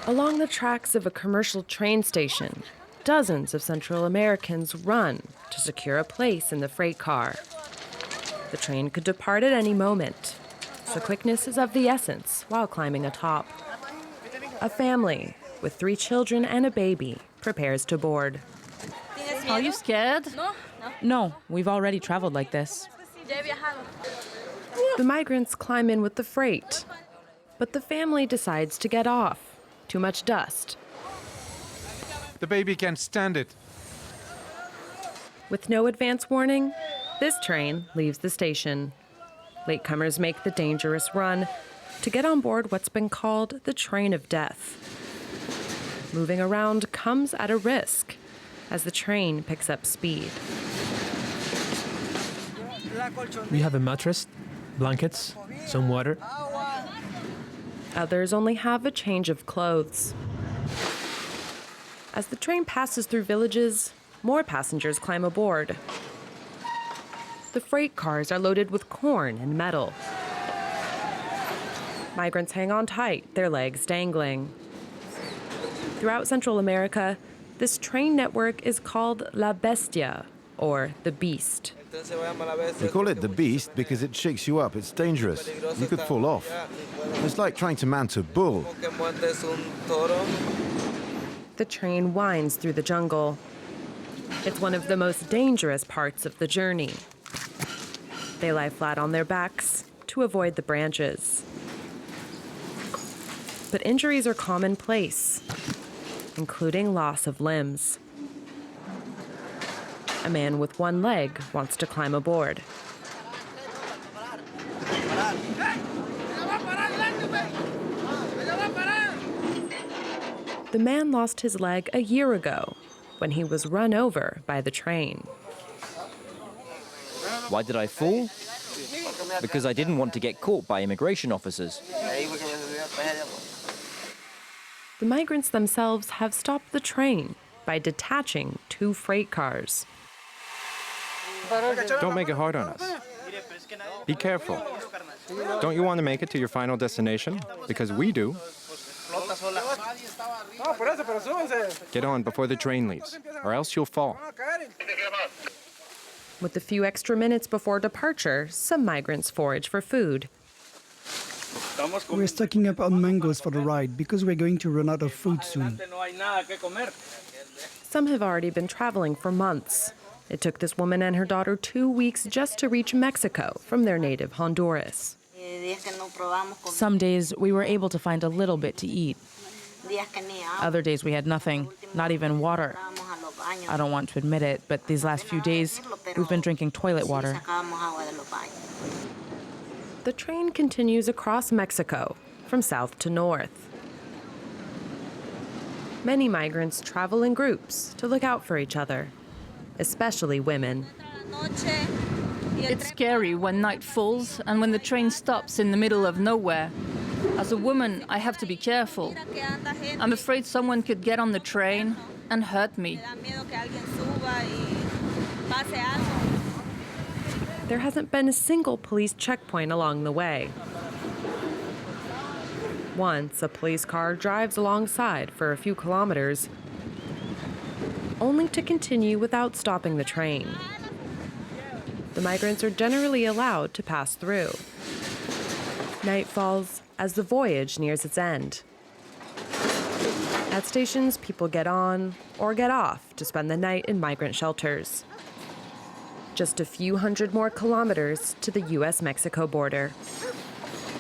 Along the tracks of a commercial train station, dozens of Central Americans run to secure a place in the freight car. The train could depart at any moment, so quickness is of the essence while climbing atop. A family with 3 children and a baby prepares to board. Are you scared? No, we've already traveled like this. The migrants climb in with the freight, but the family decides to get off. Too much dust. The baby can't stand it. With no advance warning, this train leaves the station. Latecomers make the dangerous run to get on board what's been called the train of death. Moving around comes at a risk as the train picks up speed. We have a mattress, blankets, some water. Others only have a change of clothes. As the train passes through villages, more passengers climb aboard. The freight cars are loaded with corn and metal. Migrants hang on tight, their legs dangling. Throughout Central America, this train network is called La Bestia, or the Beast. We call it the Beast because it shakes you up. It's dangerous. You could fall off. It's like trying to mount a bull. The train winds through the jungle. It's one of the most dangerous parts of the journey. They lie flat on their backs to avoid the branches. But injuries are commonplace, including loss of limbs. A man with one leg wants to climb aboard. The man lost his leg a year ago when he was run over by the train. Why did I fall? Because I didn't want to get caught by immigration officers. The migrants themselves have stopped the train by detaching 2 freight cars. Don't make it hard on us. Be careful. Don't you want to make it to your final destination? Because we do. Get on before the train leaves, or else you'll fall. With a few extra minutes before departure, some migrants forage for food. We're stocking up on mangoes for the ride because we're going to run out of food soon. Some have already been traveling for months. It took this woman and her daughter 2 weeks just to reach Mexico from their native Honduras. Some days we were able to find a little bit to eat. Other days we had nothing, not even water. I don't want to admit it, but these last few days we've been drinking toilet water. The train continues across Mexico from south to north. Many migrants travel in groups to look out for each other, especially women. It's scary when night falls and when the train stops in the middle of nowhere. As a woman, I have to be careful. I'm afraid someone could get on the train and hurt me. There hasn't been a single police checkpoint along the way. Once, a police car drives alongside for a few kilometers, only to continue without stopping the train. The migrants are generally allowed to pass through. Night falls as the voyage nears its end. At stations, people get on or get off to spend the night in migrant shelters. Just a few hundred more kilometers to the US-Mexico border.